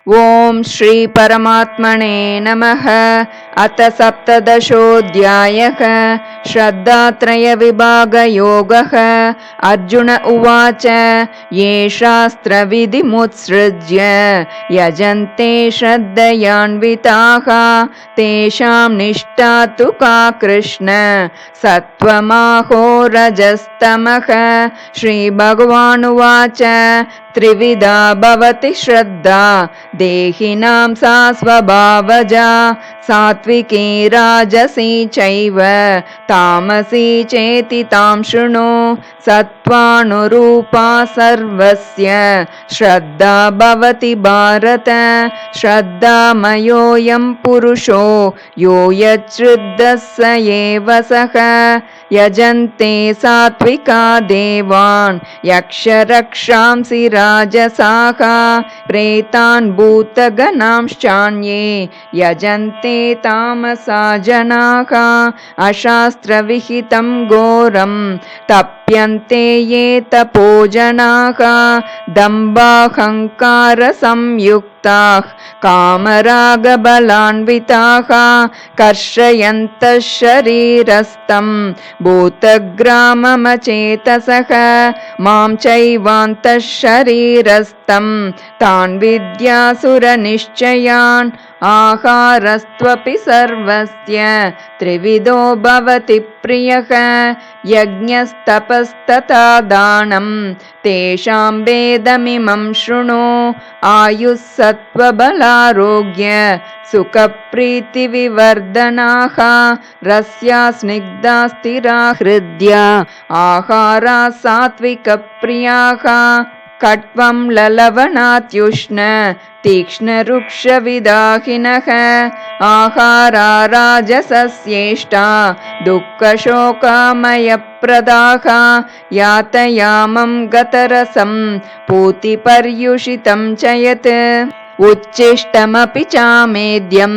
ॐ श्री परमात्मने नमः। अथ सप्तदशोऽध्यायः। श्रद्धात्रयविभागयोगः। अर्जुन उवाच ये शास्त्रविधिमुत्सृज्य यजन्ते श्रद्धयान्विताः तेषां निष्ठा तु का कृष्ण सत्त्वमाहो रजस्तमः। श्रीभगवानुवाच त्रिविधा भवति श्रद्धा देहिनां सा स्वभावजा सात्विकी राजसी चैव तामसी चेति तां शृणु। सत्त्वानुरूपा सर्वस्य श्रद्धा भवति भारत। श्रद्धामयोऽयं पुरुषो यो यच्छ्रद्धः स एव सः। यजन्ते सात्विका देवान् यक्षरक्षांसि राजसाः प्रेतान् भूतगणांश्चान्ये यजन्ते तामसा जनाः। अशास्त्रविहितं घोरं तप्यन्ते ये तपो जनाः दम्भाहङ्कारसंयुक्ताः कामरागबलान्विताः कर्षयन्तः शरीरस्थं भूतग्राममचेतसः। मां चैवान्तः शरीरस्थं तान् विद्यासुरनिश्चयान्। आहारस्त्वपि सर्वस्य त्रिविधो भवति प्रियः यज्ञस्तपस्तथा दानं तेषां भेदमिमं शृणु। आयुः सत्त्वबलारोग्य सुखप्रीतिविवर्धनाः रस्या स्निग्धा स्थिरा हृद्या आहारा सात्विकप्रियाः। कट्वं ललवणात्युष्ण तीक्ष्णरुक्षविदाहिनः आहारा राजसस्येष्टा दुःखशोकामयप्रदाः। यातयामं गतरसं पूतिपर्युषितं च यत् उच्छिष्टमपि चामेद्यं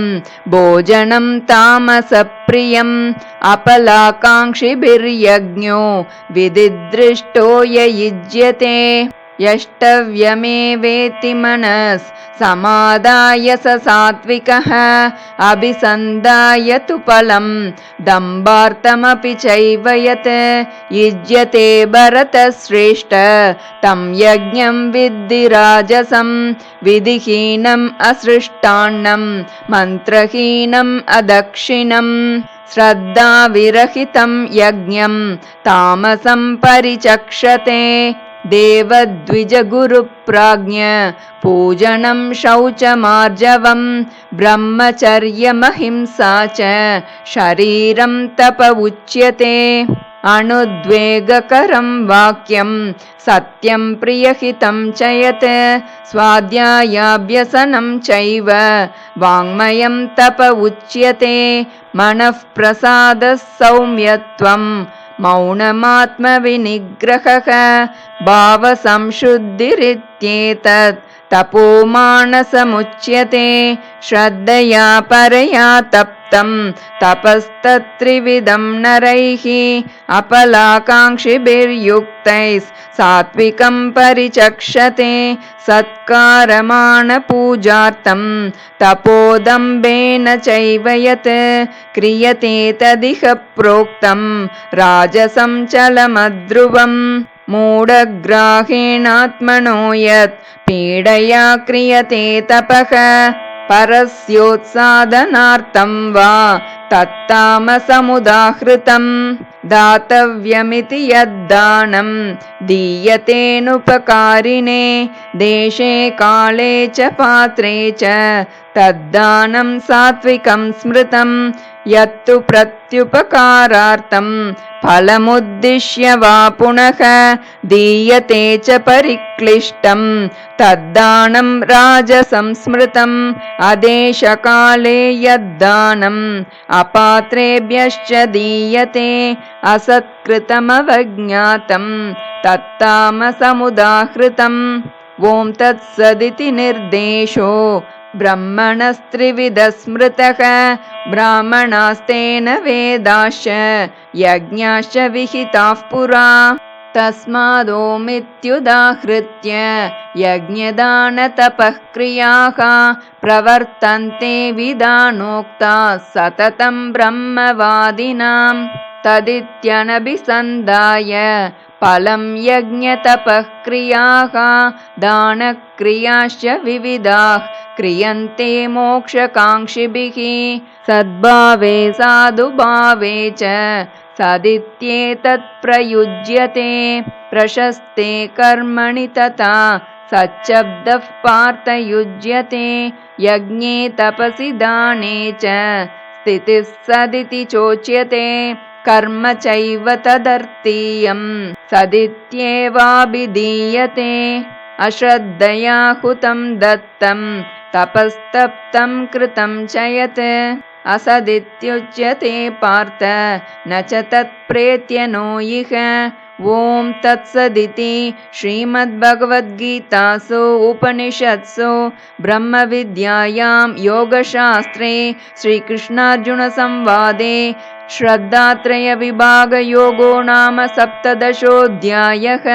भोजनं तामसप्रियम्। अपलाकाङ्क्षिभिर्यज्ञो विधिदृष्टो य युज्यते यष्टव्यमेवेति मनस् समादाय स सात्विकः। अभिसन्धाय तु फलं दम्भार्थमपि चैव यत् युज्यते भरतश्रेष्ठ तं यज्ञं विद्धि राजसं। विधिहीनम् असृष्टान्नं मन्त्रहीनम् अदक्षिणम् श्रद्धाविरहितं यज्ञं तामसं परिचक्षते। देवद्विजगुरुप्राज्ञ पूजनं शौचमार्जवं ब्रह्मचर्यमहिंसा च शरीरं तप उच्यते। अनुद्वेगकरं वाक्यं सत्यं प्रियहितं च यत् स्वाध्यायाभ्यसनं चैव वाङ्मयं तप उच्यते। मनःप्रसादः सौम्यत्वं मौनमात्मविनिग्रहः भावसंशुद्धिरित्येतत् तपोमानसमुच्यते। श्रद्धया परया तप्तं तपस्तत्त्रिविधं नरैः अपलाकाङ्क्षिभिर्युक्तैः सात्विकं परिचक्षते। सत्कारमानपूजार्थं तपोदम्भेन चैव यत् क्रियते तदिह प्रोक्तं राजसं चलमध्रुवम्। मूढग्राहेणात्मनो यत् पीडया क्रियते तपः परस्योत्सादनार्थं वा तत्तामसमुदाहृतम्। दातव्यमिति यद्दानं दीयतेनुपकारिणे देशे काले च पात्रे च तद्दानं सात्विकं स्मृतं। यत्तु प्रत्युपकारार्थं फलमुद्दिश्य वा पुनः दीयते च परिक्लिष्टं तद्दानं राजसं स्मृतम्। अदेशकाले यद्दानम् अपात्रेभ्यश्च दीयते असत्कृतमवज्ञातं तत्तामसमुदाहृतम्। ॐ तत्सदिति निर्देशो ब्रह्मणस्त्रिविधः स्मृतः ब्राह्मणास्तेन वेदाश्च यज्ञाश्च विहिताः पुरा। तस्मादोमित्युदाहृत्य यज्ञदानतपः क्रियाः प्रवर्तन्ते विधानोक्ताः सततं ब्रह्मवादिनां तदित्यनभिसन्धाय फलं यज्ञतपः क्रियाः दानक्रियाश्च विविधाः क्रियन्ते मोक्षकाङ्क्षिभिः सद्भावे साधुभावे च सदित्येतत् प्रयुज्यते प्रशस्ते कर्मणि तथा सच्छब्दः पार्थयुज्यते यज्ञे तपसि दाने च स्थितिः सदिति चोच्यते कर्म चैव तदर्थीयं सदित्येवाभिधीयते अश्रद्धया हुतं दत्तं तपस्तप्तं कृतं च यत् असदित्युच्यते पार्थ न च तत्प्रेत्य नो इह ॐ तत्सदिति श्रीमद्भगवद्गीतासु उपनिषत्सु ब्रह्मविद्यायां योगशास्त्रे श्रीकृष्णार्जुनसंवादे श्रद्धात्रयविभागयोगो नाम 17 अध्यायः।